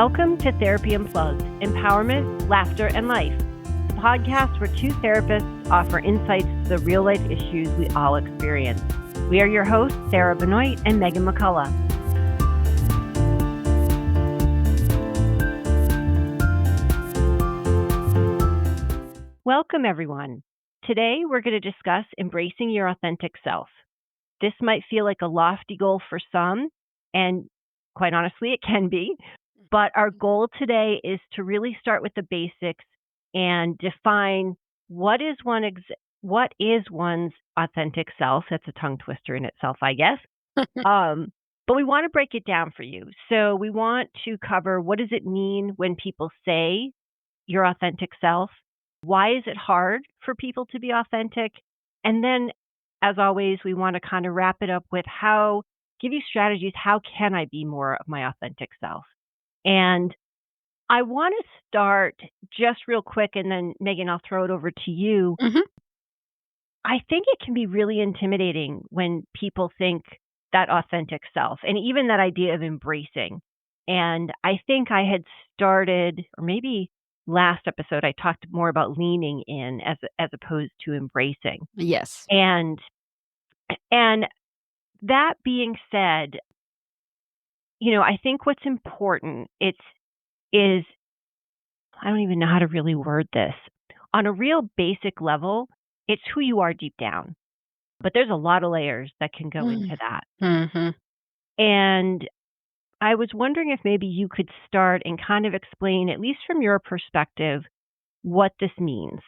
Welcome to Therapy Unplugged, Empowerment, Laughter, and Life, a podcast where two therapists offer insights to the real-life issues we all experience. We are your hosts, Sarah Benoit and Meaghan McCullough. Welcome, everyone. Today, we're going to discuss embracing your authentic self. This might feel like a lofty goal for some, and quite honestly, it can be. But our goal today is to really start with the basics and define what is one's authentic self. That's a tongue twister in itself, I guess. But we want to break it down for you. So we want to cover, what does it mean when people say your authentic self? Why is it hard for people to be authentic? And then, as always, we want to kind of wrap it up with give you strategies. How can I be more of my authentic self? And I want to start just real quick, and then Meaghan, I'll throw it over to you. Mm-hmm. I think it can be really intimidating when people think that authentic self, and even that idea of embracing. And I think I had started, or maybe last episode, I talked more about leaning in as opposed to embracing. Yes. And that being said, I think what's important is I don't even know how to really word this. On a real basic level, it's who you are deep down. But there's a lot of layers that can go into that. Mm-hmm. And I was wondering if maybe you could start and kind of explain, at least from your perspective, what this means.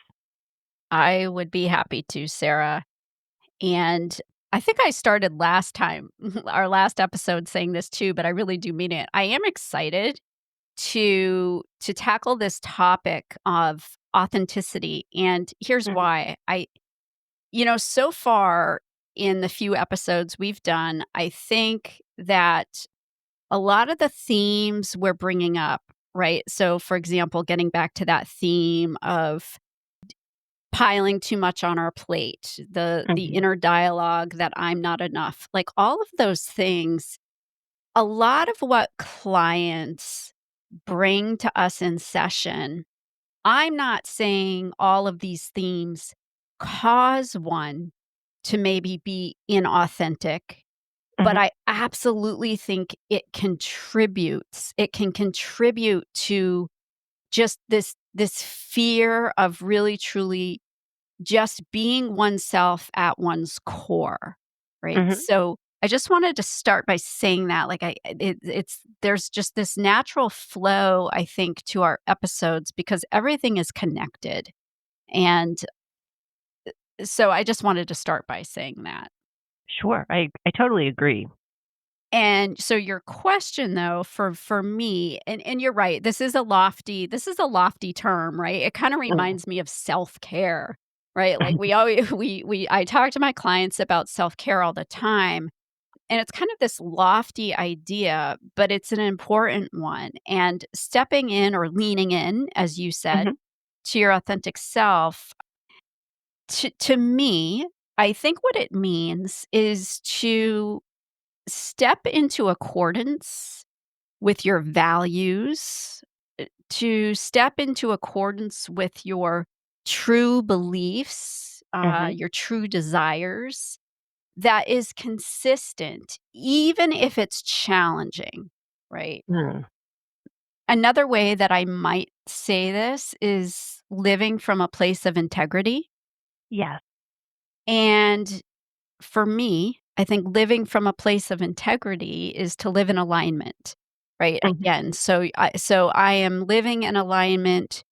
I would be happy to, Sarah. And I think I started last time, our last episode, saying this too, but I really do mean it. I am excited to tackle this topic of authenticity. And here's Mhm. why. So far in the few episodes we've done, I think that a lot of the themes we're bringing up, right? So, for example, getting back to that theme of piling too much on our plate, the Mhm. inner dialogue that I'm not enough, like all of those things, a lot of what clients bring to us in session, I'm not saying all of these themes cause one to maybe be inauthentic, but Mhm. I absolutely think it contributes. It can contribute to just this fear of really truly just being oneself at one's core, right? Mhm. So I just wanted to start by saying that, like, it's there's just this natural flow, I think, to our episodes because everything is connected, and so I just wanted to start by saying that. Sure. I totally agree. And so your question though, for me, and you're right, this is a lofty term, right? It kind of Mm. reminds me of self-care, right? Like we always we I talk to my clients about self-care all the time. And it's kind of this lofty idea, but it's an important one. And stepping in or leaning in, as you said, Mhm. to your authentic self, to me, I think what it means is to step into accordance with your values, to step into accordance with your true beliefs, Mhm. your true desires, that is consistent, even if it's challenging, right? Mm. Another way that I might say this is living from a place of integrity. Yes. And for me, I think living from a place of integrity is to live in alignment, right? Mhm. Again, so I am living in alignment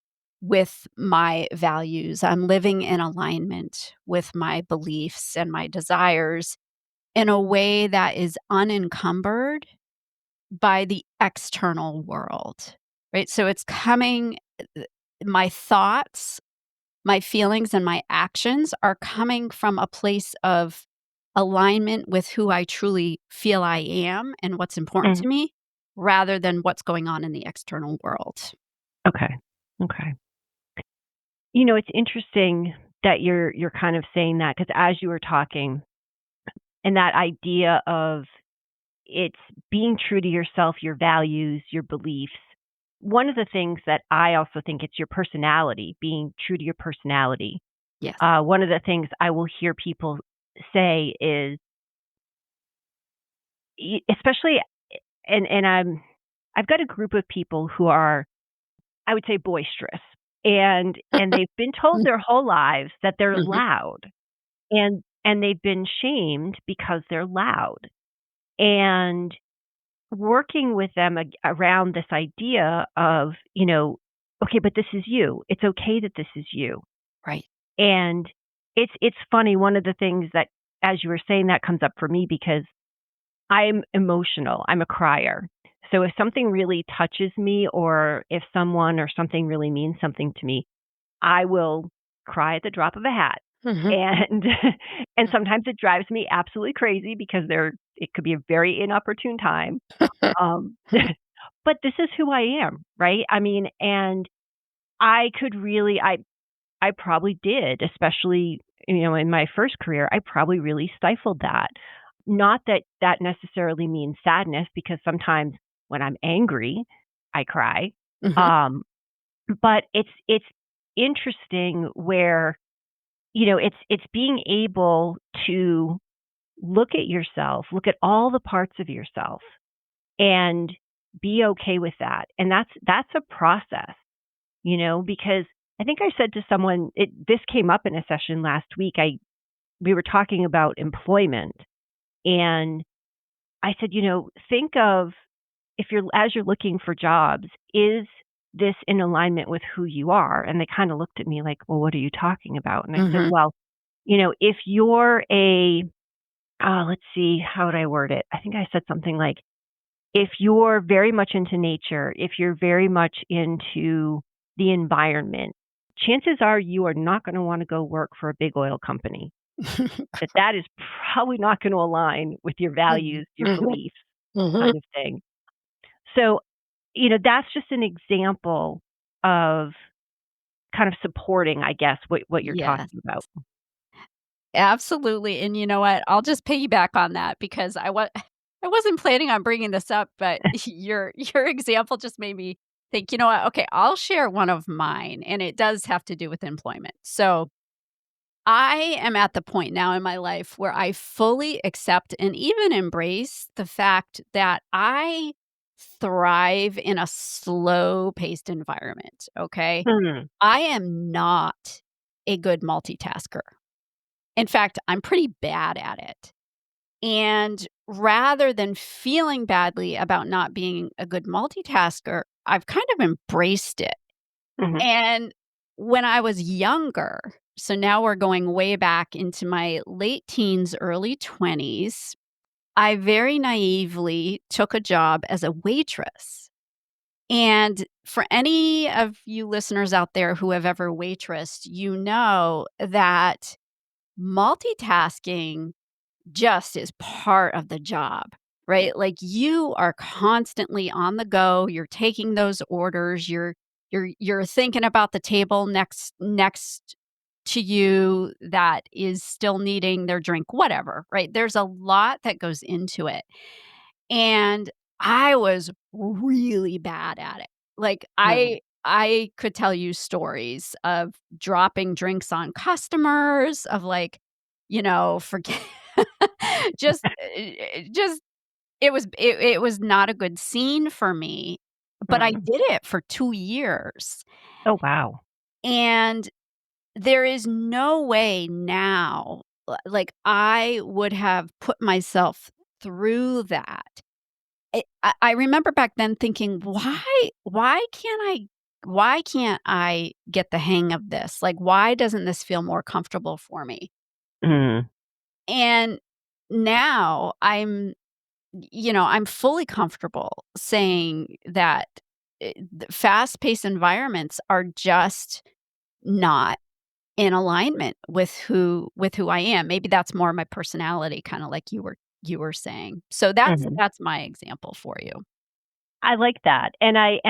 with my values. I'm living in alignment with my beliefs and my desires in a way that is unencumbered by the external world, right? So it's coming my thoughts, my feelings, and my actions are coming from a place of alignment with who I truly feel I am and what's important Mhm. to me, rather than what's going on in the external world. Okay. Okay. It's interesting that you're kind of saying that, because as you were talking, and that idea of it's being true to yourself, your values, your beliefs. one of the things that I also think it's your personality, being true to your personality. Yes. One of the things I will hear people say is, especially, and I've got a group of people who are, I would say, boisterous, and they've been told their whole lives that they're Mhm. loud, and they've been shamed because they're loud, and working with them around this idea of, okay, but this is you. It's okay that this is you. Right. And it's funny, one of the things that, as you were saying, that comes up for me because I'm emotional. I'm a crier. So if something really touches me or if someone or something really means something to me, I will cry at the drop of a hat. Mhm. And and sometimes it drives me absolutely crazy because it could be a very inopportune time. Um but this is who I am, right? I mean, and I could really I probably did, especially, in my first career, I probably really stifled that. Not that that necessarily means sadness, because sometimes when I'm angry, I cry. Mhm. Um, but it's interesting where, it's being able to look at yourself, look at all the parts of yourself and be okay with that. And that's a process, because I think I said to someone, this came up in a session last week. We were talking about employment, and I said, think of, if you're as you're looking for jobs, is this in alignment with who you are? And they kind of looked at me like, well, what are you talking about? And I said, Mhm. well, if you're let's see, how would I word it? I think I said something like, if you're very much into nature, if you're very much into the environment, chances are you are not going to want to go work for a big oil company. That is probably not going to align with your Mhm. values, your Mhm. beliefs, Mhm. kind of thing. So, that's just an example of kind of supporting, I guess, what you're Yes. talking about. Absolutely, and you know what? I'll just piggyback on that because I wasn't planning on bringing this up, but your example just made me think, "You know what? Okay, I'll share one of mine, and it does have to do with employment." So, I am at the point now in my life where I fully accept and even embrace the fact that I thrive in a slow-paced environment, okay? Mm, I am not a good multitasker. In fact, I'm pretty bad at it. And rather than feeling badly about not being a good multitasker, I've kind of embraced it. mhm, And when I was younger, so now we're going way back into my late teens, early 20s, I very naively took a job as a waitress. And for any of you listeners out there who have ever waitressed, you know that multitasking just is part of the job, right? Like, you are constantly on the go, you're taking those orders, you're thinking about the table next to you that is still needing their drink, whatever, right? There's a lot that goes into it. And I was really bad at it. Like, mm, I could tell you stories of dropping drinks on customers, of, like, forget just, just it was not a good scene for me, but I mm. did it for 2 years, Oh, wow. and there is no way now, like, I would have put myself through that. I remember back then thinking, why can't I get the hang of this? Like, why doesn't this feel more comfortable for me?" Mm, And now I'm fully comfortable saying that, the fast-paced environments are just not in alignment with who I am. Maybe that's more my personality, kinda like you were saying. So mhm. that's my example for you. I like that, and I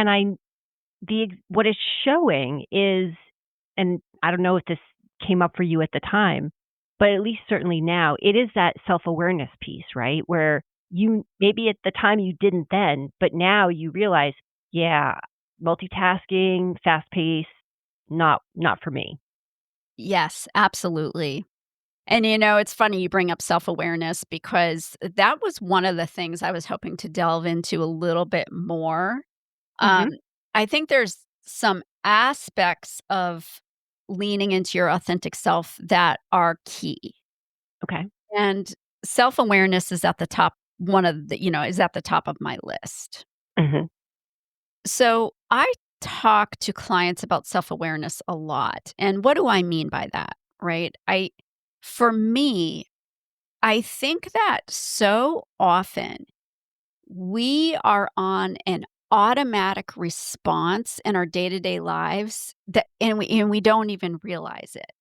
what it's showing is, and I don't know if this came up for you at the time, but at least certainly now, it is that self-awareness piece, right? Where you maybe at the time you didn't then, but now you realize, yeah, multitasking, fast pace, not for me. Yes, absolutely. And, it's funny you bring up self-awareness because that was one of the things I was hoping to delve into a little bit more. Um, Mhm. I think there's some aspects of leaning into your authentic self that are key. Okay. And self-awareness is at the top one of the is at the top of my list. Mhm. So, I talk to clients about self-awareness a lot. And what do I mean by that, right? For me, I think that so often we are on an automatic response in our day-to-day lives that and we don't even realize it.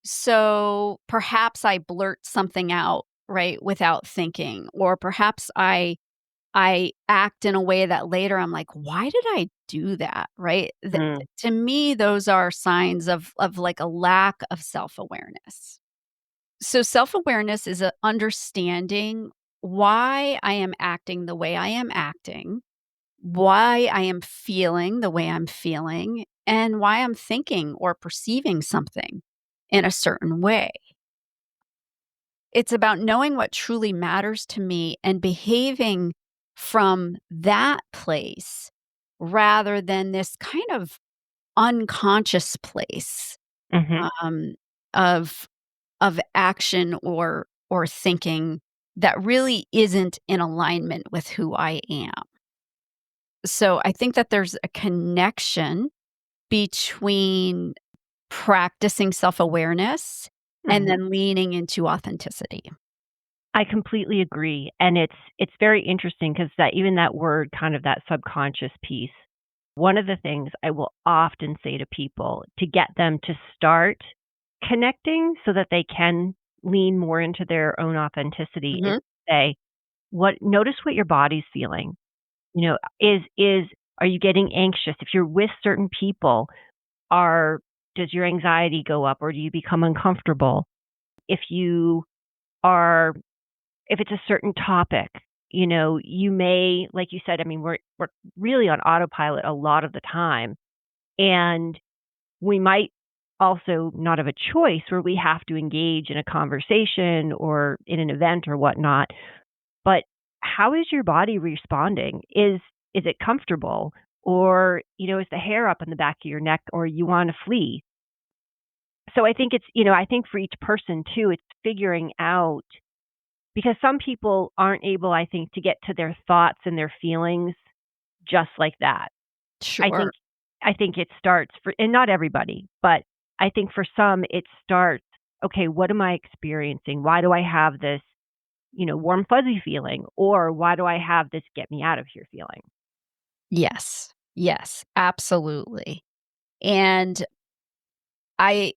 So perhaps I blurt something out, right, without thinking, or perhaps I act in a way that later I'm like, "Why did I do that?" Right? Mm. To me, those are signs of like a lack of self-awareness. So self-awareness is a understanding why I am acting the way I am acting, why I am feeling the way I'm feeling, and why I'm thinking or perceiving something in a certain way. It's about knowing what truly matters to me and behaving from that place rather than this kind of unconscious place Mhm. um, of action or thinking that really isn't in alignment with who I am. So I think that there's a connection between practicing self-awareness and Mhm. then leaning into authenticity. I completely agree, and it's very interesting because that even that word, kind of that subconscious piece, one of the things I will often say to people to get them to start connecting so that they can lean more into their own authenticity is Mhm. to say, "What notice what your body's feeling." Is are you getting anxious? If you're with certain people, are does your anxiety go up or do you become uncomfortable? If you are if it's a certain topic, you may, like you said, I mean, we're really on autopilot a lot of the time, and we might also not have a choice where we have to engage in a conversation or in an event or whatnot. But how is your body responding? Is it comfortable? Or, is the hair up in the back of your neck or you want to flee? So I think I think for each person too, it's figuring out because some people aren't able, I think, to get to their thoughts and their feelings just like that. I Sure. think I think it starts for and not everybody, but I think for some it starts, okay, what am I experiencing? Why do I have this, warm fuzzy feeling? Or why do I have this get me out of here feeling? Yes. Yes, absolutely. And I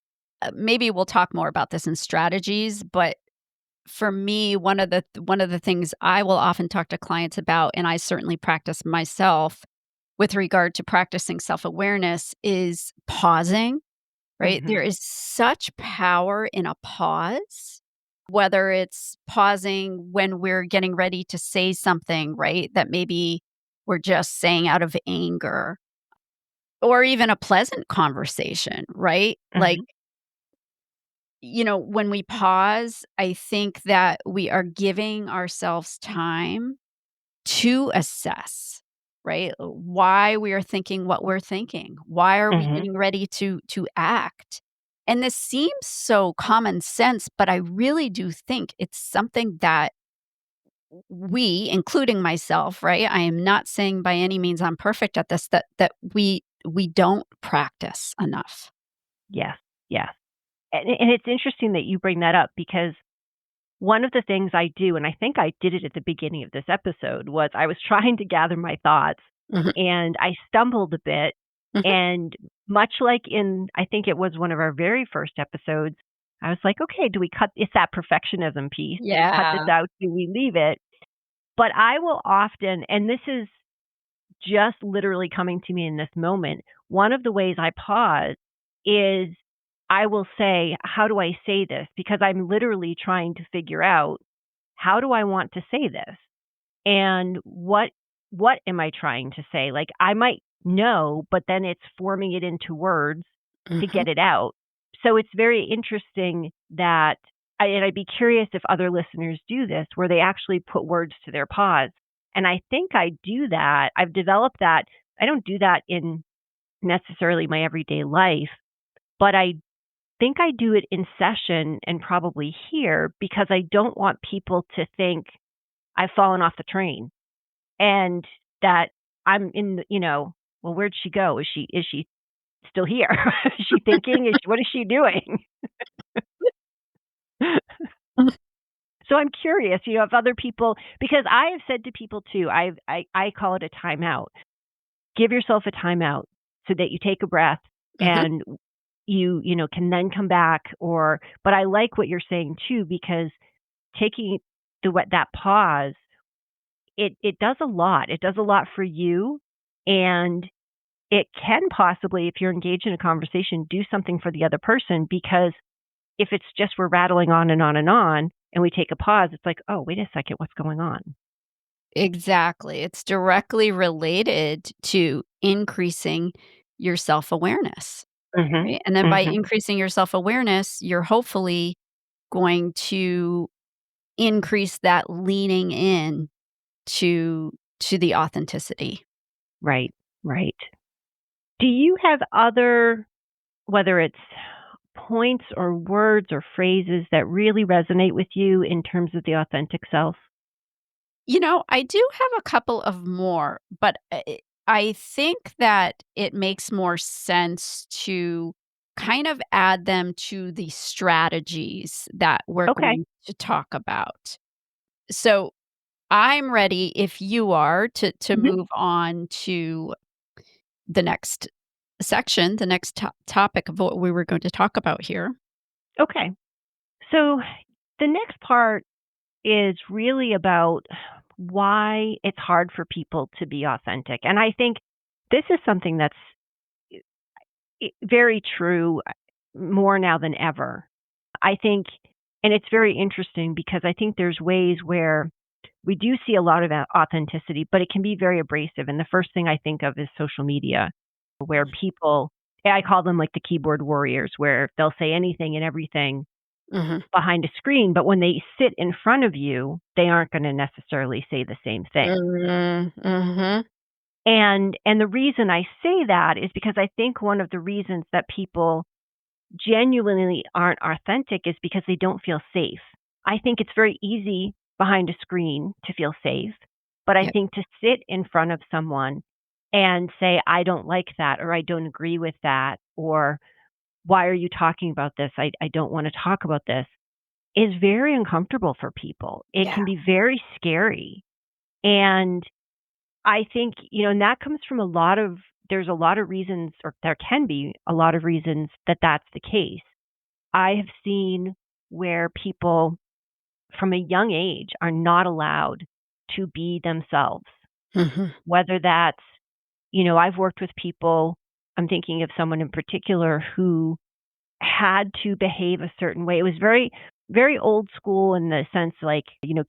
maybe we'll talk more about this in strategies, but for me, one of the things I will often talk to clients about, and I certainly practice myself with regard to practicing self-awareness is pausing, right? There Mhm. is such power in a pause, whether it's pausing when we're getting ready to say something, right? That maybe we're just saying out of anger or even a pleasant conversation, right? Like, Mhm. when we pause, I think that we are giving ourselves time to assess, right? Why we are thinking what we're thinking. Why are we Mhm. getting ready to act? And this seems so common sense, but I really do think it's something that we, including myself, right? I am not saying by any means I'm perfect at this, that we don't practice enough. Yes. Yes. And it's interesting that you bring that up because one of the things I do, and I think I did it at the beginning of this episode, was I was trying to gather my thoughts Mhm, and I stumbled a bit. mhm. And much like I think it was one of our very first episodes, I was like, okay, do we cut? It's that perfectionism piece. Do we cut this Yeah. out? Do we leave it? But I will often, and this is just literally coming to me in this moment, one of the ways I pause is I will say, how do I say this? Because I'm literally trying to figure out how do I want to say this? And what am I trying to say? Like I might know, but then it's forming it into words to Mhm. get it out. So it's very interesting that and I'd be curious if other listeners do this, where they actually put words to their pause. And I think I do that. I've developed that. I don't do that in necessarily my everyday life, but I think I do it in session and probably here because I don't want people to think I've fallen off the train and that I'm in the, well, where'd she go? Is she still here? Is she thinking? What is she doing? So I'm curious, if other people, because I have said to people too, I call it a timeout. Give yourself a timeout so that you take a breath Mhm. and you can then come back. But I like what you're saying too, because taking that pause, it does a lot. It does a lot for you, and it can possibly, if you're engaged in a conversation, do something for the other person, because if it's just we're rattling on and on and on and we take a pause, it's like, "Oh, wait a second, what's going on?" Exactly. It's directly related to increasing your self-awareness, Mhm. right? And then by Mhm. increasing your self-awareness, you're hopefully going to increase that leaning in to the authenticity. Right. Right. Do you have other, whether it's points or words or phrases that really resonate with you in terms of the authentic self? I do have a couple of more, but I think that it makes more sense to kind of add them to the strategies that we're Okay. going to talk about. So I'm ready if you are to Mhm. move on to the next section, the next topic of what we were going to talk about here. Okay. So the next part is really about why it's hard for people to be authentic. And I think this is something that's very true, more now than ever. I think, and it's very interesting because I think there's ways where we do see a lot of authenticity, but it can be very abrasive. And the first thing I think of is social media, where people, I call them like the keyboard warriors, where they'll say anything and everything Mhm. behind a screen, but when they sit in front of you, they aren't going to necessarily say the same thing. Mhm. Mhm. And the reason I say that is because I think one of the reasons that people genuinely aren't authentic is because they don't feel safe. I think it's very easy behind a screen to feel safe, but I Yep. think to sit in front of someone and say, I don't like that, or I don't agree with that, or why are you talking about this? I don't want to talk about this, is very uncomfortable for people. It Yeah. can be very scary. And I think, and that comes from there's a lot of reasons, or there can be a lot of reasons that that's the case. I have seen where people from a young age are not allowed to be themselves, Mhm. whether that's, I've worked with people, I'm thinking of someone in particular who had to behave a certain way. It was very, very old school in the sense like,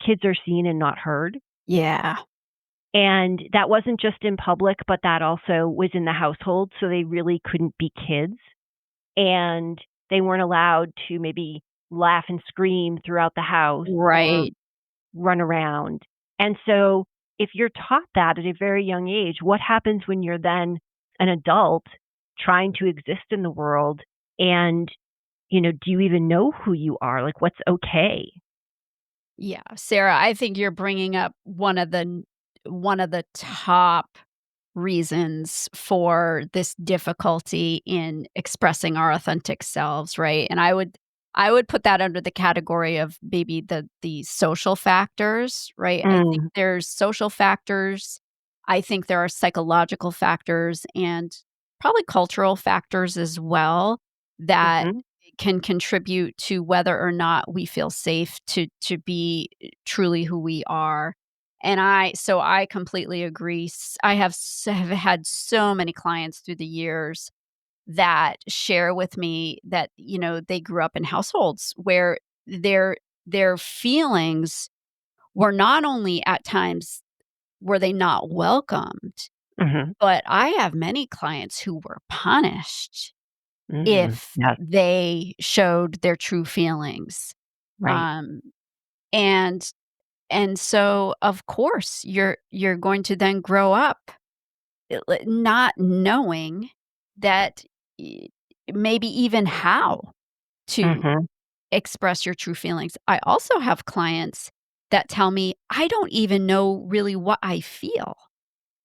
kids are seen and not heard. Yeah. And that wasn't just in public, but that also was in the household. So they really couldn't be kids. And they weren't allowed to maybe laugh and scream throughout the house or Right. run around. And so if you're taught that at a very young age, what happens when you're then an adult trying to exist in the world? And, do you even know who you are? Like, what's okay? Yeah, Sarah, I think you're bringing up one of the top reasons for this difficulty in expressing our authentic selves, right? And I would put that under the category of maybe the social factors, right? I think Mm, there's social factors. I think there are psychological factors and probably cultural factors as well that mhm. can contribute to whether or not we feel safe to be truly who we are. And I completely agree. I have had so many clients through the years that share with me that, they grew up in households where their feelings were not only at times were they not welcomed, Mhm. But I have many clients who were punished Mhm. if Yes. they showed their true feelings. Right. Um, and so, of course, you're going to then grow up, not knowing that y maybe even how to Mhm. express your true feelings. I also have clients that tell me, "I don't even know really what I feel."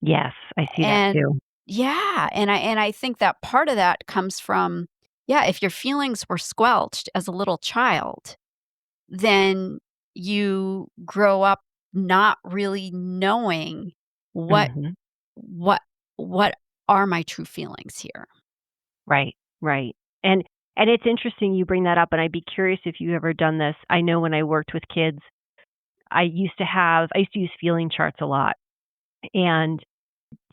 Yes, I see that And too. yeah, and I think that part of that comes from, yeah, if your feelings were squelched as a little child, then you grow up not really knowing what Mhm. what what are my true feelings here. Right, right. And and it's interesting you bring that up, and I'd be curious if you've ever done this. I know when I worked with kids, I used to use feeling charts a lot, and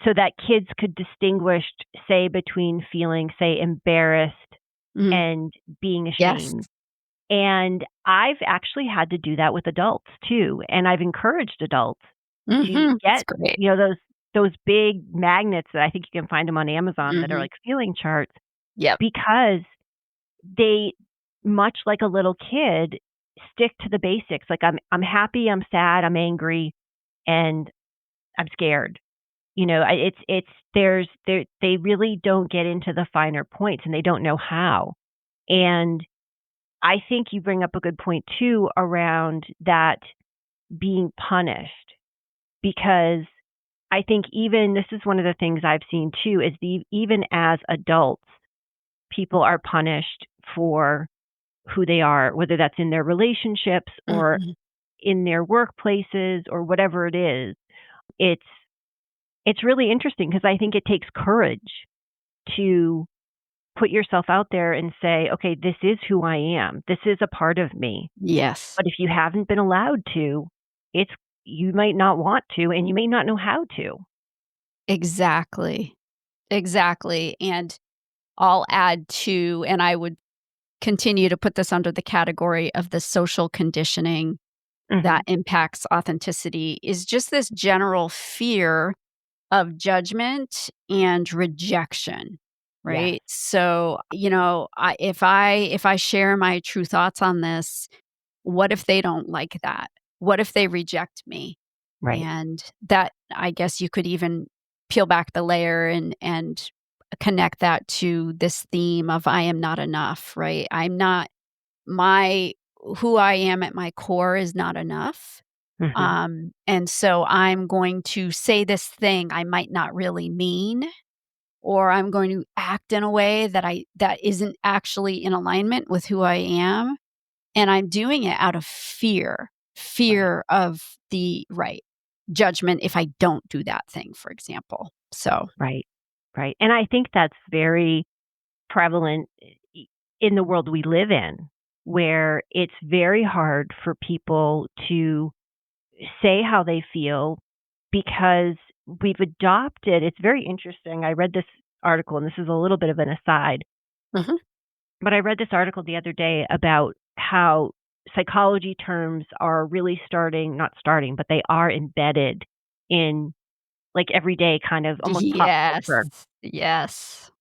so that kids could distinguish, say, between feeling, say, embarrassed Mhm. and being Yes. ashamed. And I've actually had to do that with adults too, and I've encouraged adults to Mhm. That's get, great. those big magnets that I think you can find them on Amazon that are Mhm. like feeling charts Yep. because they, much like a little kid, stick to the basics. Like I'm happy, I'm sad, I'm angry, and I'm scared. It's they really don't get into the finer points and they don't know how. And I think you bring up a good point too around that being punished because I think even this is one of the things I've seen too is even as adults, people are punished for who they are, whether that's in their relationships or Mhm. in their workplaces or whatever it is. It's it's really interesting because I think it takes courage to put yourself out there and say, "Okay, this is who I am. This is a part of me." Yes. But if you haven't been allowed to, it's you might not want to and you may not know how to. Exactly. Exactly, and I'll add to and I would continue to put this under the category of the social conditioning that Mhm. impacts authenticity, is just this general fear of judgment and rejection, Yes. right? So, if I share my true thoughts on this, what if they don't like that? What if they reject me? Right. And that, I guess you could even peel back the layer and connect that to this theme of I am not enough, right? I'm not my who I am at my core is not enough. Mhm. And so I'm going to say this thing I might not really mean, or I'm going to act in a way that isn't actually in alignment with who I am. And I'm doing it out of fear, Right. fear of the right judgment if I don't do that thing, for example. So, Right. Right. And I think that's very prevalent in the world we live in, where it's very hard for people to say how they feel because we've adopted it's very interesting. I read this article, and this is a little bit of an aside, mhm. but I read this article the other day about how psychology terms are really not starting, but they are embedded in like everyday kind of almost pop Yes, culture. yes.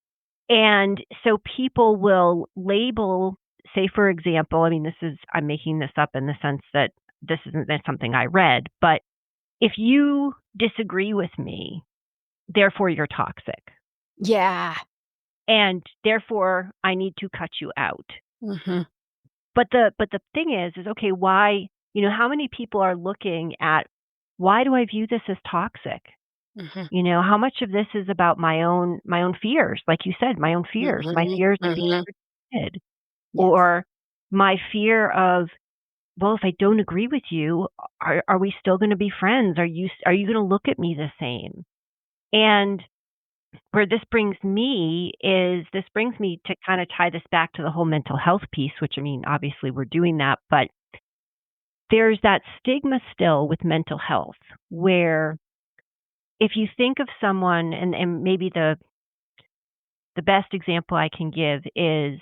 And so people will label, say, for example, I mean, I'm making this up in the sense that this isn't that's something I read, but if you disagree with me, therefore you're toxic. Yeah. And therefore I need to cut you out. Mhm, But the thing is okay, why, how many people are looking at why do I view this as toxic? mhm, How much of this is about my own fears, like you said, my own fears, my mhm, fears of being mhm. rejected, Yes. or my fear of, well, if I don't agree with you, are we still going to be friends? Are you going to look at me the same? And where this brings me to kind of tie this back to the whole mental health piece, which I mean, obviously we're doing that, but there's that stigma still with mental health where if you think of someone, and maybe the best example I can give is,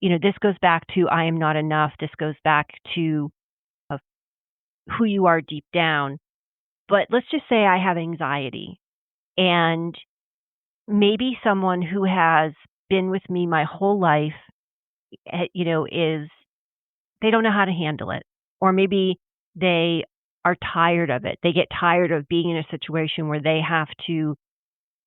this goes back to I am not enough. This goes back to uh, who you are deep down. But let's just say I have anxiety And maybe someone who has been with me my whole life, is they don't know how to handle it. Or maybe they are tired of it. They get tired of being in a situation where they have to,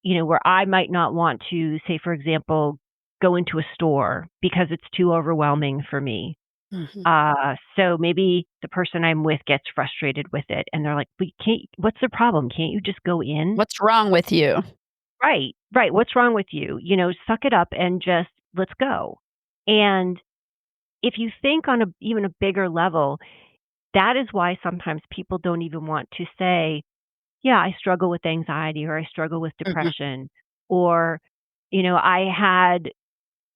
where I might not want to, say, for example, go into a store because it's too overwhelming for me. Mhm. So maybe the person I'm with gets frustrated with it and they're like, "But can't, what's the problem? Can't you just go in?" What's wrong with you? Right, right. What's wrong with you? Suck it up and just let's go. And if you think on even a bigger level, that is why sometimes people don't even want to say, yeah, I struggle with anxiety or I struggle with Mhm. depression or, I had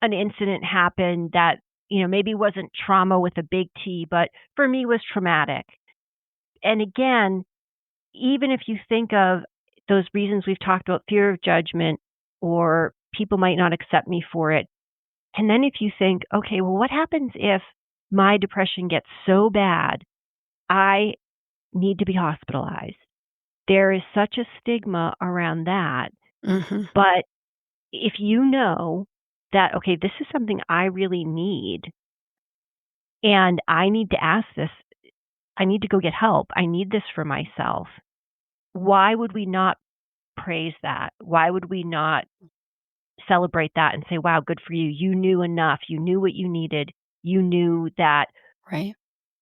an incident happen that, maybe wasn't trauma with a big T, but for me was traumatic. And again, even if you think of those reasons we've talked about, fear of judgment or people might not accept me for it. And then if you think, okay, well, what happens if my depression gets so bad, I need to be hospitalized? There is such a stigma around that. Mhm. But if you know that, okay, this is something I really need and I need to ask this, I need to go get help, I need this for myself, why would we not praise that? Why would we not celebrate that and say, wow, good for you? You knew enough. You knew what you needed. You knew that Right.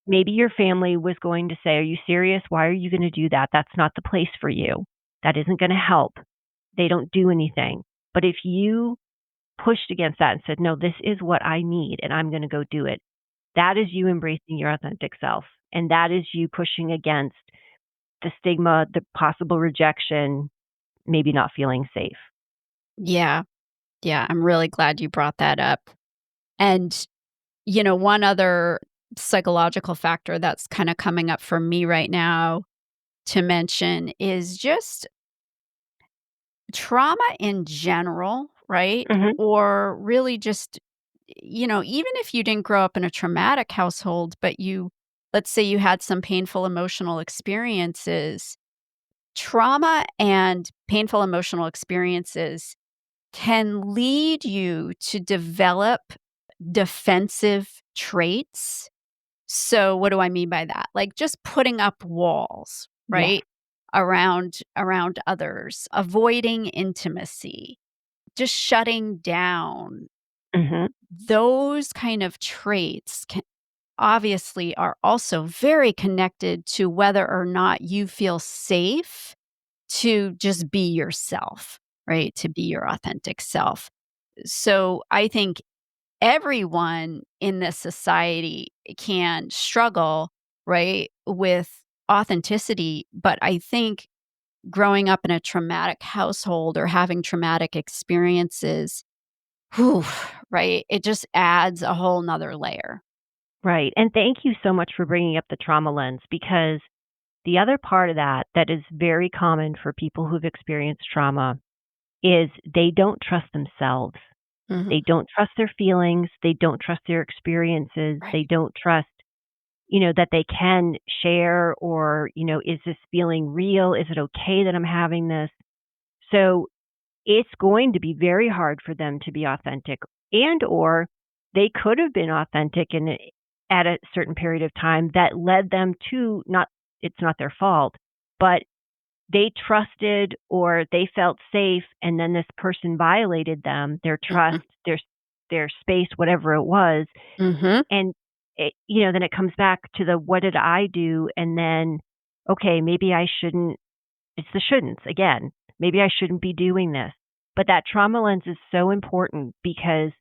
maybe your family was going to say, are you serious? Why are you going to do that? That's not the place for you. That isn't going to help. They don't do anything. But if you pushed against that and said, no, this is what I need and I'm going to go do it, that is you embracing your authentic self. And that is you pushing against the stigma, the possible rejection, maybe not feeling safe. Yeah. Yeah, I'm really glad you brought that up. And, one other psychological factor that's kinda coming up for me right now to mention is just trauma in general, right? Hmm. Or really just, even if you didn't grow up in a traumatic household, but let's say you had some painful emotional experiences, trauma and painful emotional experiences can lead you to develop defensive traits. So what do I mean by that? Like just putting up walls, Yes. right? Around others, avoiding intimacy, just shutting down. Hmm. Those kind of traits obviously are also very connected to whether or not you feel safe to just be yourself, right? To be your authentic self. So I think everyone in this society can struggle, right, with authenticity. But I think growing up in a traumatic household or having traumatic experiences, whew, right, it just adds a whole nother layer. Right. And thank you so much for bringing up the trauma lens because the other part of that that is very common for people who've experienced trauma is they don't trust themselves. Mhm. They don't trust their feelings. They don't trust their experiences. They Right. don't trust, that they can share or, is this feeling real? Is it okay that I'm having this? So it's going to be very hard for them to be authentic and or they could have been authentic at a certain period of time that led them to not it's not their fault, but they trusted or they felt safe and then this person violated them, their trust, Mhm. their space, whatever it was. Mhm. And then it comes back to the what did I do? And then, okay, maybe I shouldn't it's the shouldn'ts again. Maybe I shouldn't be doing this. But that trauma lens is so important because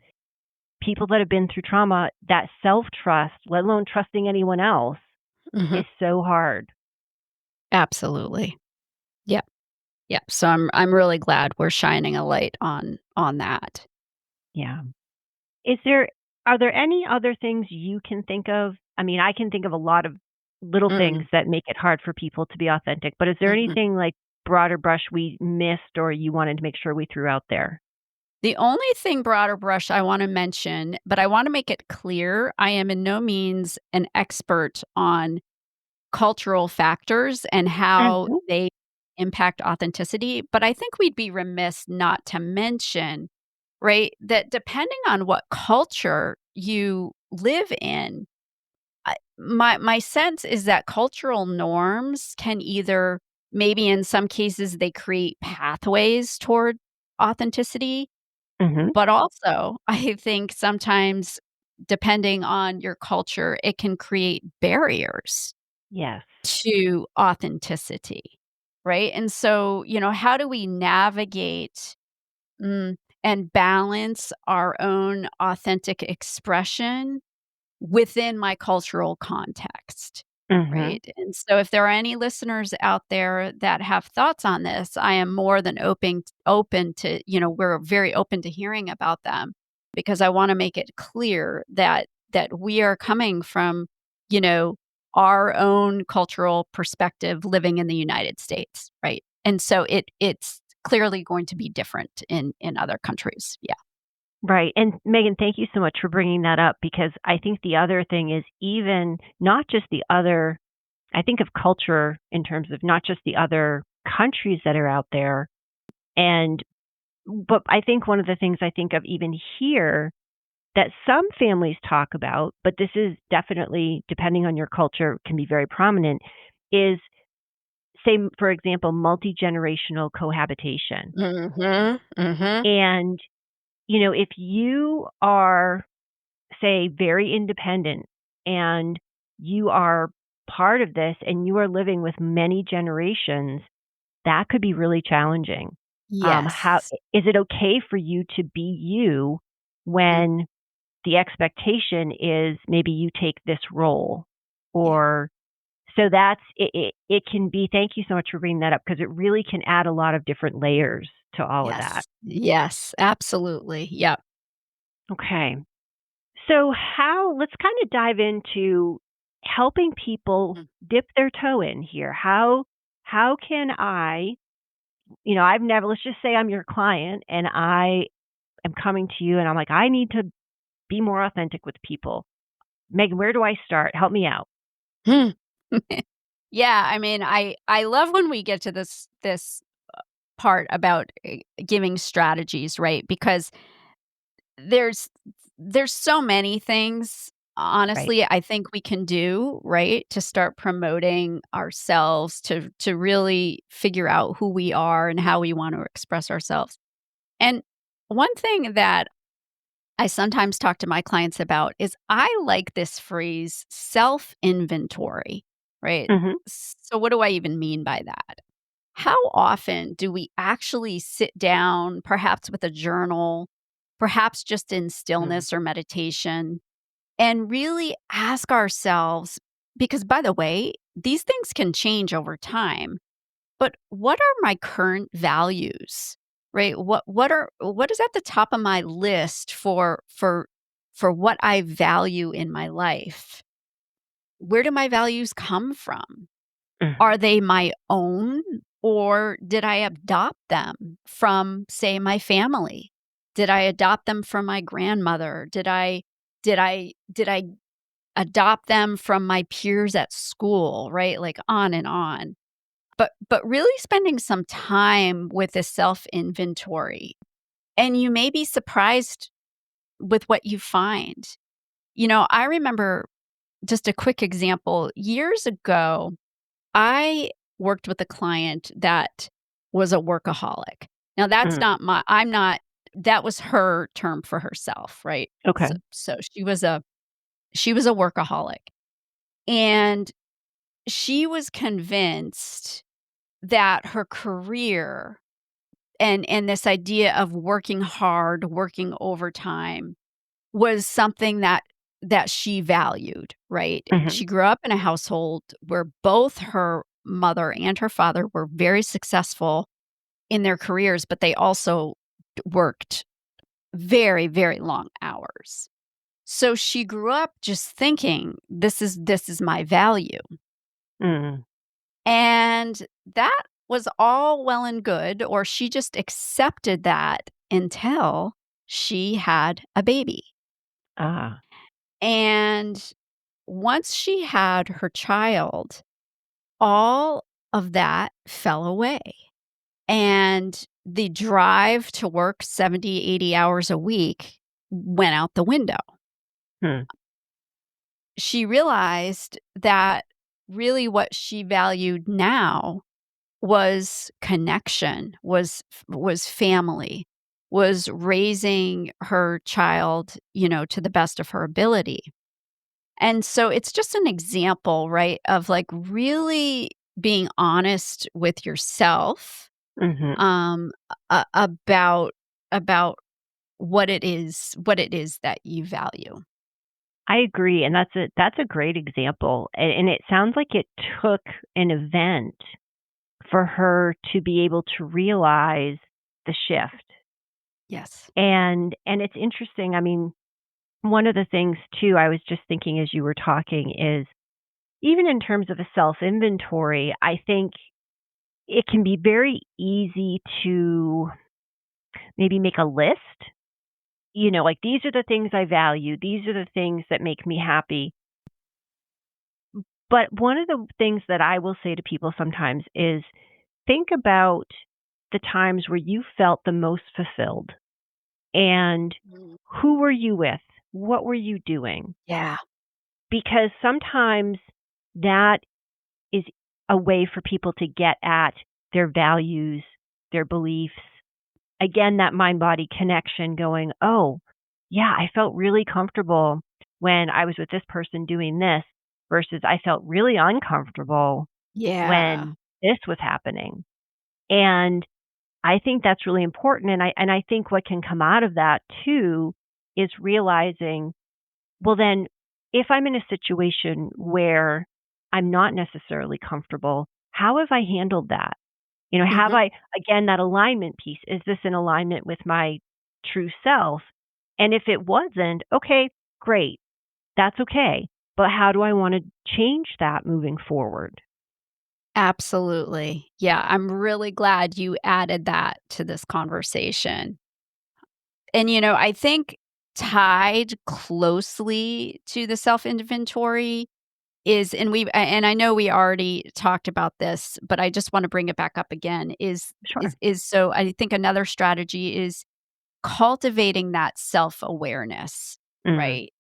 people that have been through trauma, that self trust, let alone trusting anyone else, Mhm. is so hard. Absolutely. Yep. Yep. So I'm really glad we're shining a light on that. Yeah. Is there are there any other things you can think of? I mean, I can think of a lot of little things Mm. that make it hard for people to be authentic, but is there Mhm. anything like broader brush we missed or you wanted to make sure we threw out there? The only thing broader brush I wanna mention, but I wanna make it clear, I am in no means an expert on cultural factors and how Mhm. they impact authenticity, but I think we'd be remiss not to mention, right, that depending on what culture you live in, my sense is that cultural norms can either maybe in some cases they create pathways toward authenticity, Mhm. but also I think sometimes depending on your culture, it can create barriers Yes. to authenticity, right? And so, how do we navigate and balance our own authentic expression within my cultural context, Mhm. right? And so if there are any listeners out there that have thoughts on this, I am more than open to, we're very open to hearing about them because I want to make it clear that we are coming from, you know, our own cultural perspective living in the United States, right? And so it's clearly going to be different in other countries. Yeah. Right. And Megan, thank you so much for bringing that up because I think the other thing is even not just the other, I think of culture in terms of not just the other countries that are out there. And, but I think one of the things I think of even here that some families talk about, but this is definitely depending on your culture, can be very prominent, is say, for example, multi generational cohabitation. Mhm. Mhm. And, if you are say very independent and you are part of this and you are living with many generations, that could be really challenging. How Yes. is it okay for you to be you Mm. when the expectation is maybe you take this role Yeah. or so that's it can be thank you so much for bringing that up because it really can add a lot of different layers to all of that. Yes. Yes, absolutely. Yep. Okay. So, how let's kind of dive into helping people Mm. dip their toe in here. How can I, I've never let's just say I'm your client and I am coming to you and I'm like I need to be more authentic with people. Megan, where do I start? Help me out. Hmm. Yeah, I mean, I love when we get to this part about, giving strategies, right? Because there's there's so many things, Right. honestly, I think we can do, right, to start promoting ourselves, to really figure out who we are and how we want to express ourselves. And one thing that I sometimes talk to my clients about is I like this phrase self inventory, right? Mhm. So, what do I even mean by that? How often do we actually sit down, perhaps with a journal, perhaps just in Mm. stillness or meditation, and really ask ourselves? Because, by the way, these things can change over time, but what are my current values? Right? What is at the top of my list for what I value in my life? Where do my values come from? Mhm. Are they my own or did I adopt them from, say, my family? Did I adopt them from my grandmother? Did I adopt them from my peers at school, right? Like on and on. But really spending some time with this self-inventory, and you may be surprised with what you find. I remember just a quick example. Years ago, I worked with a client that was a workaholic. Now that's Mm. not my I'm not that was her term for herself, right? Okay. So she was a workaholic. And she was convinced that her career and this idea of working hard, working overtime was something that she valued, right? Mhm. She grew up in a household where both her mother and her father were very successful in their careers, but they also worked very, very long hours. So she grew up just thinking, this is my value. Mm. And that was all well and good, or she just accepted that until she had a baby. Ah. And once she had her child, all of that fell away. And the drive to work 70, 80 hours a week went out the window. Hmm. She realized that really what she valued now was connection, was family, was raising her child, to the best of her ability. And so it's just an example, right, of like really being honest with yourself Mhm. um about about what it is that you value. I agree, and that's a great example, and it sounds like it took an event for her to be able to realize the shift. Yes. And it's interesting, I mean, one of the things too I was just thinking as you were talking is even in terms of a self-inventory, I think it can be very easy to maybe make a list, like, "These are the things I value. These are the things that make me happy." But one of the things that I will say to people sometimes is think about the times where you felt the most fulfilled and Mm. who were you with? What were you doing? Yeah. Because sometimes that is a way for people to get at their values, their beliefs. Again, that mind body connection going, oh, yeah, I felt really comfortable when I was with this person doing this versus I felt really uncomfortable Yeah. when this was happening. And I think that's really important. And I think what can come out of that too is realizing, well, then if I'm in a situation where I'm not necessarily comfortable, how have I handled that? Have Mhm. I, again, that alignment piece, is this in alignment with my true self? And if it wasn't, okay, great. That's okay. But how do I want to change that moving forward? Absolutely. Yeah, I'm really glad you added that to this conversation. And, I think tied closely to the self-inventory is and I know we already talked about this, but I just wanna bring it back up again, is is Sure. is so I think another strategy is cultivating that self-awareness, Mm. right?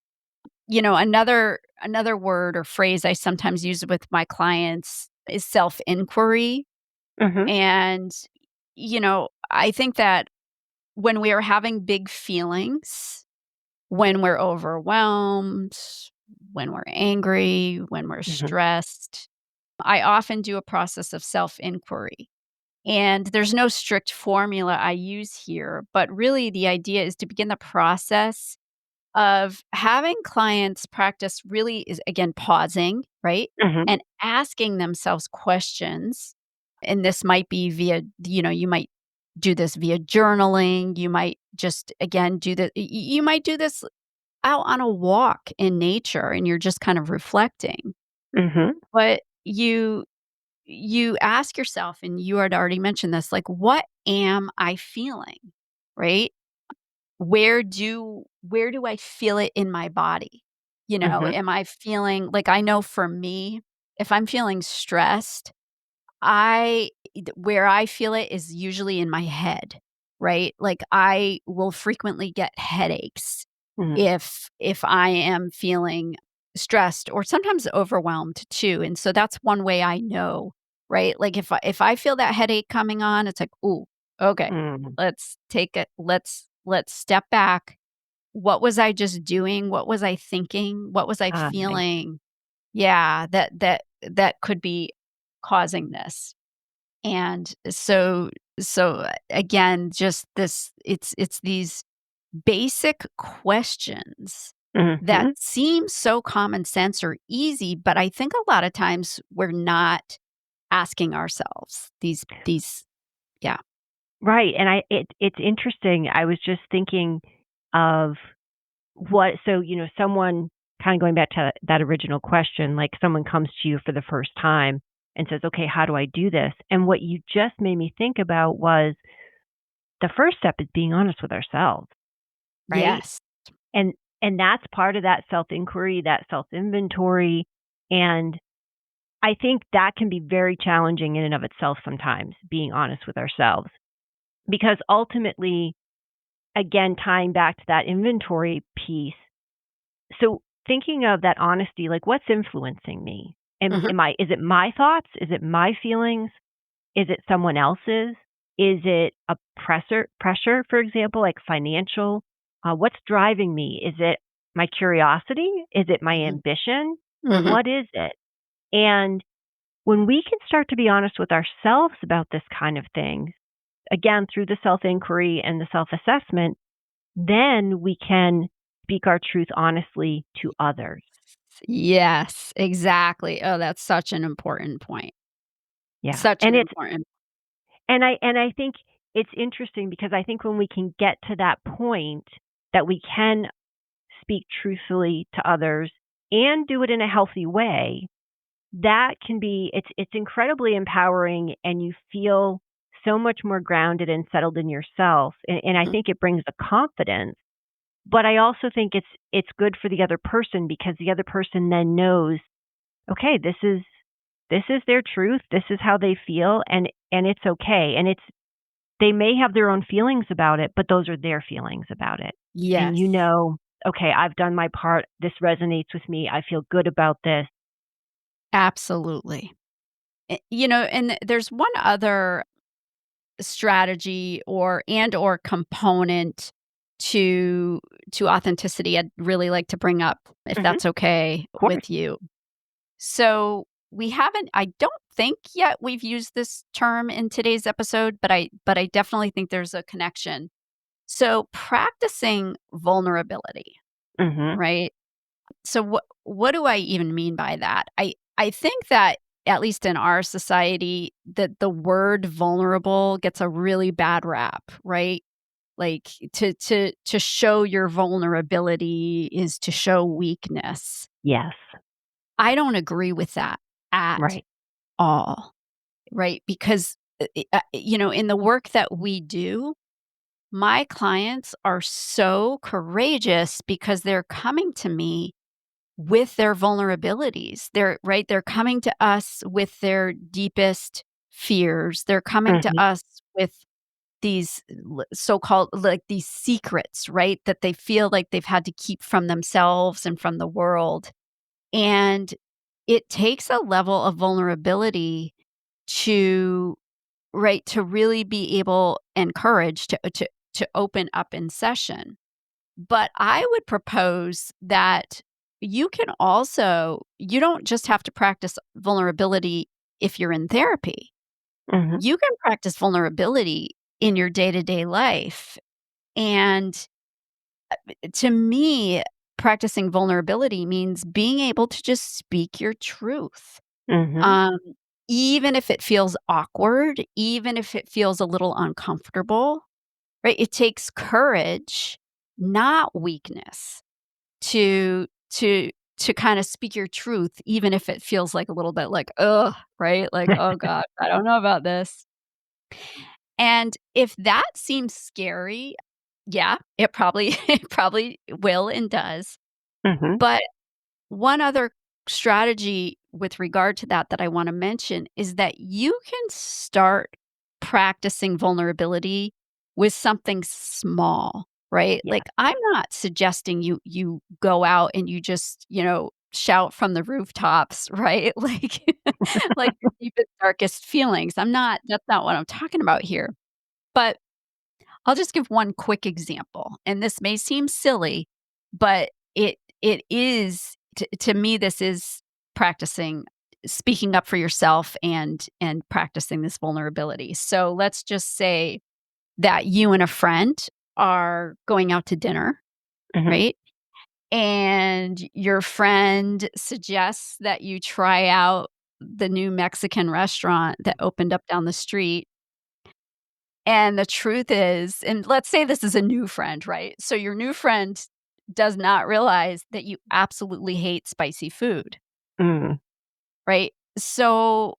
Another word or phrase I sometimes use with my clients is self-inquiry, Mhm. and, I think that when we are having big feelings, when we're overwhelmed, when we're angry, when we're Mhm. stressed, I often do a process of self-inquiry. And there's no strict formula I use here, but really the idea is to begin the process of having clients practice really is again pausing, right? Mhm. And asking themselves questions. And this might be via, you might do this via journaling. You might just again do that. You might do this out on a walk in nature and you're just kind of reflecting. Mhm. But you ask yourself, and you had already mentioned this, like, what am I feeling? Right? Where do I feel it in my body? Mhm. Am I feeling like I know for me, if I'm feeling stressed, I where I feel it is usually in my head, right? Like I will frequently get headaches Mhm. if I am feeling stressed or sometimes overwhelmed too. And so that's one way I know, right? Like if I feel that headache coming on, it's like, "Ooh, okay. Mm. Let's take it. Let's step back. What was I just doing? What was I thinking? What was I Nice. feeling? Yeah, that could be causing this." And so again, just this it's these basic questions that Mhm. seem so common sense or easy, but I think a lot of times we're not asking ourselves these yeah. Right, and it's interesting. I was just thinking of what so, someone kinda going back to that original question, like, someone comes to you for the first time and says, "Okay, how do I do this?" And what you just made me think about was the first step is being honest with ourselves, right? Yes. And and that's part of that self-inquiry, that self-inventory, and I think that can be very challenging in and of itself sometimes, being honest with ourselves. Because ultimately, again, tying back to that inventory piece, so thinking of that honesty, like what's influencing me? Mhm, Is it my thoughts? Is it my feelings? Is it someone else's? Is it a pressure, for example, like financial? What's driving me? Is it my curiosity? Is it my mhm, ambition? mhm. What is it? And when we can start to be honest with ourselves about this kind of thing, again, through the self inquiry and the self assessment, then we can speak our truth honestly to others. Yes, exactly. Oh, that's such an important point. Yeah. Such an important. And I think it's interesting because I think when we can get to that point that we can speak truthfully to others and do it in a healthy way, that can be it's incredibly empowering and you feel so much more grounded and settled in yourself. And I Mhm. think it brings a confidence. But I also think it's good for the other person because the other person then knows, okay, this is their truth, this is how they feel, and it's okay. And it's they may have their own feelings about it, but those are their feelings about it. And you Yes, know, okay, I've done my part. This resonates with me. I feel good about this. absolutely. And there's one other strategy or component to authenticity I'd really like to bring up, if Mhm. that's okay Of course. with you. So, we haven't I don't think yet we've used this term in today's episode, but I definitely think there's a connection. So, practicing vulnerability, Mhm. right? So what do I even mean by that? I think that at least in our society that the word vulnerable gets a really bad rap, right? Like to show your vulnerability is to show weakness. Yes. I don't agree with that at Right. all, right? Because in the work that we do, my clients are so courageous because they're coming to me with their vulnerabilities. They're coming to us with their deepest fears. They're coming to Mhm. us with these so-called like these secrets, right? That they feel like they've had to keep from themselves and from the world. And it takes a level of vulnerability to to really be able and courage to open up in session. But I would propose that you don't just have to practice vulnerability if you're in therapy. Mhm. You can practice vulnerability in your day-to-day life. And to me, practicing vulnerability means being able to just speak your truth. Mhm. Um, Even if it feels awkward, even if it feels a little uncomfortable, right? It takes courage, not weakness to to to kinda speak your truth, even if it feels like a little bit like, "Ugh," right? Like, "Oh god, I don't know about this." And if that seems scary, yeah, it probably it probably will and does. Mhm. But one other strategy with regard to that I wanna mention is that you can start practicing vulnerability with something small, right? Yes. Like, I'm not suggesting you go out and you just, shout from the rooftops, right? Like your deepest, darkest feelings. That's not what I'm talking about here. But I'll just give one quick example, and this may seem silly, but it is to me, this is practicing speaking up for yourself and practicing this vulnerability. So, let's just say that you and a friend are going out to dinner, Mhm. right? And your friend suggests that you try out the new Mexican restaurant that opened up down the street, and the truth is and let's say this is a new friend, right? So your new friend does not realize that you absolutely hate spicy food, Mm. right? So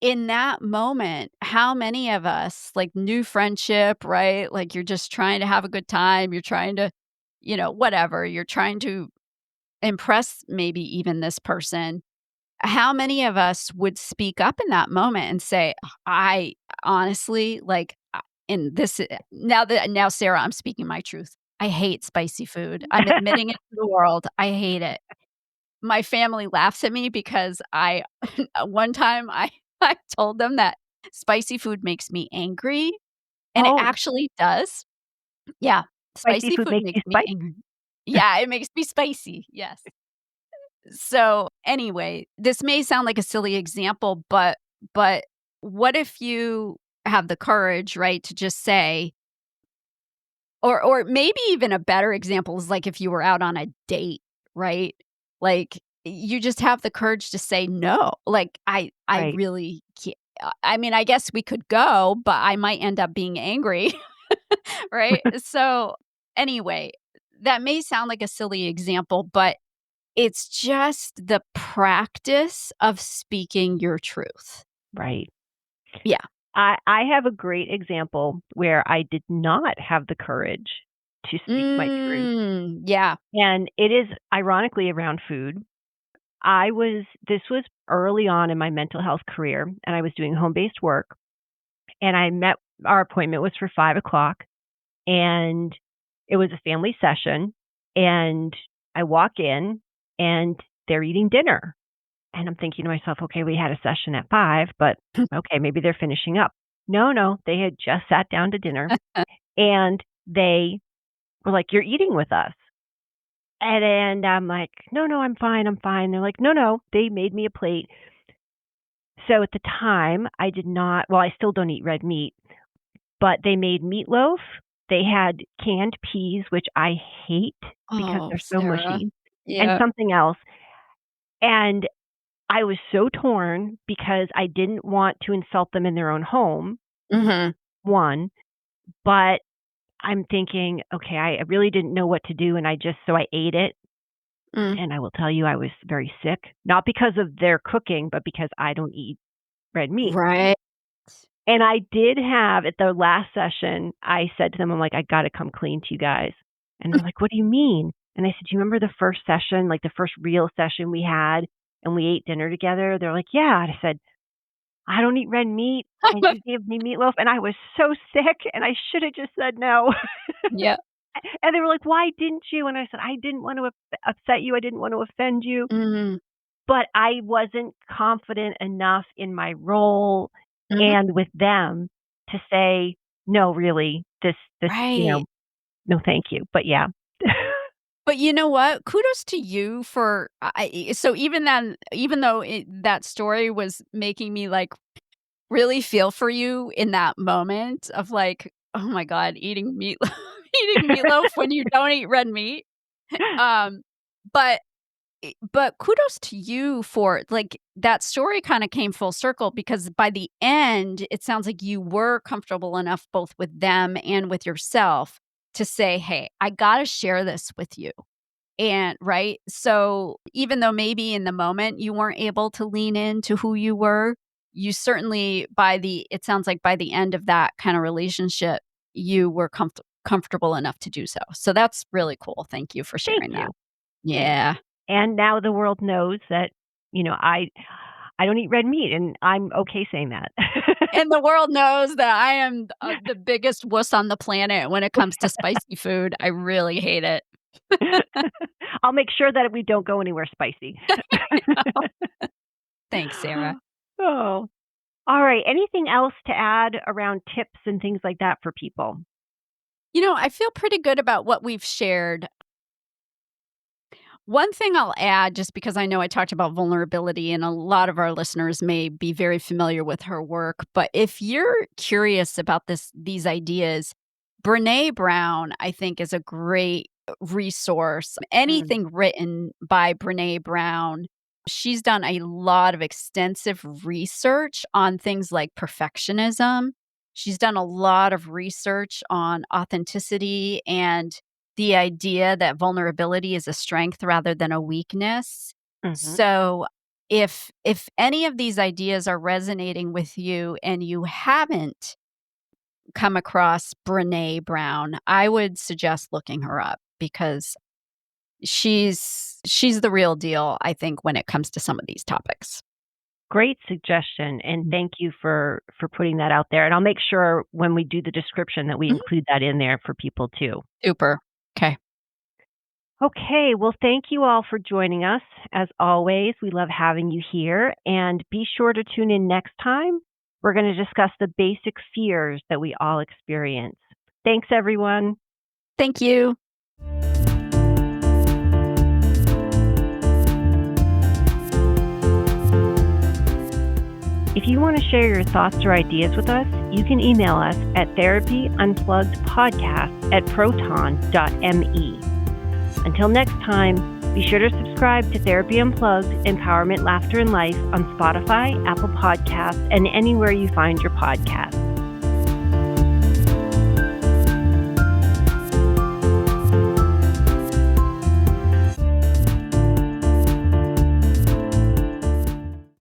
in that moment, how many of us, like new friendship, right? Like you're just trying to have a good time, you're trying to, whatever, you're trying to impress maybe even this person. how many of us would speak up in that moment and say, "I honestly, like, and this now, Sarah, I'm speaking my truth. I hate spicy food. I'm admitting it to the world. I hate it." My family laughs at me because I one time I told them that spicy food makes me angry, and it Oh, actually does. Yeah, spicy spicy food food makes you makes me spicy. angry. Yeah, it makes me spicy, yes. So, anyway, this may sound like a silly example, but what if you have the courage, right, to just say, or maybe even a better example is like if you were out on a date, right? Like, you just have the courage to say no. Like, I Right, really can't. I mean, I guess we could go, but I might end up being angry, right? So, anyway, that may sound like a silly example, but it's just the practice of speaking your truth. right. Yeah. I have a great example where I did not have the courage to speak my truth, Yeah. and it is ironically around food. This was early on in my mental health career, and I was doing home-based work, and our appointment was for 5 o'clock, and it was a family session, and I walk in, and they're eating dinner. And I'm thinking to myself, okay, we had a session at 5, but okay, maybe they're finishing up. No, no, they had just sat down to dinner and they were like, "You're eating with us." And I'm like, "No, no, I'm fine. I'm fine." They're like, "No, no." They made me a plate. So at the time, I did not, well, I still don't eat red meat, but they made meatloaf. They had canned peas, which I hate because Oh, they're so Sarah. mushy, and Yeah. something else. And I was so torn because I didn't want to insult them in their own home, Mhm. one, but I'm thinking, okay, I really didn't know what to do, and so I ate it, Mm. and I will tell you I was very sick, not because of their cooking, but because I don't eat red meat. Right. And I did have at the last session, I said to them, I'm like, "I gotta come clean to you guys." And they're like, "What do you mean?" And I said, "Do you remember the first session, like the first real session we had, and we ate dinner together?" They're like, "Yeah." And I said, "I don't eat red meat, and you gave me meatloaf," and I was so sick, and I should have just said no. Yeah. And they were like, "Why didn't you?" And I said, "I didn't want to upset you. I didn't want to offend you, Mhm. but I wasn't confident enough in my role Mhm. and with them to say, no, really, this, Right. no, thank you." But yeah. But you know what? Kudos to you for so even though that story was making me, like, really feel for you in that moment of, like, "Oh my god, eating meatloaf eating meatloaf when you don't eat red meat." Um, but but kudos to you for like, that story kinda came full circle because by the end, it sounds like you were comfortable enough both with them and with yourself to say, "Hey, I gotta share this with you." And right? So, even though maybe in the moment you weren't able to lean into who you were, you certainly it sounds like by the end of that kinda relationship, you were comfortable enough to do so. So that's really cool. Thank you for Thank sharing that. you. Thanks. Yeah. And now the world knows that, I don't eat red meat, and I'm okay saying that. And the world knows that I am, the biggest wuss on the planet when it comes to spicy food. I really hate it. I'll make sure that we don't go anywhere spicy. Thanks, Sarah. Oh, all right. Anything else to add around tips and things like that for people? You know, I feel pretty good about what we've shared. One thing I'll add, just because I know I talked about vulnerability and a lot of our listeners may be very familiar with her work, but if you're curious about these ideas, Brene Brown, I think, is a great resource. Mm, Anything written by Brene Brown, she's done a lot of extensive research on things like perfectionism. She's done a lot of research on authenticity and the idea that vulnerability is a strength rather than a weakness. mhm. So if any of these ideas are resonating with you and you haven't come across Brene Brown, I would suggest looking her up because she's the real deal, I think, when it comes to some of these topics. Great suggestion, and thank you for putting that out there, and I'll make sure when we do the description that we Mhm. include that in there for people too. Super. Okay. Okay, well, thank you all for joining us. As always, we love having you here, and be sure to tune in next time. We're going to discuss the basic fears that we all experience. Thanks, everyone. Thank you. If you want to share your thoughts or ideas with us, you can email us at therapyunpluggedpodcast@proton.me. Until next time, be sure to subscribe to Therapy Unplugged, Empowerment, Laughter, and Life on Spotify, Apple Podcasts, and anywhere you find your podcasts.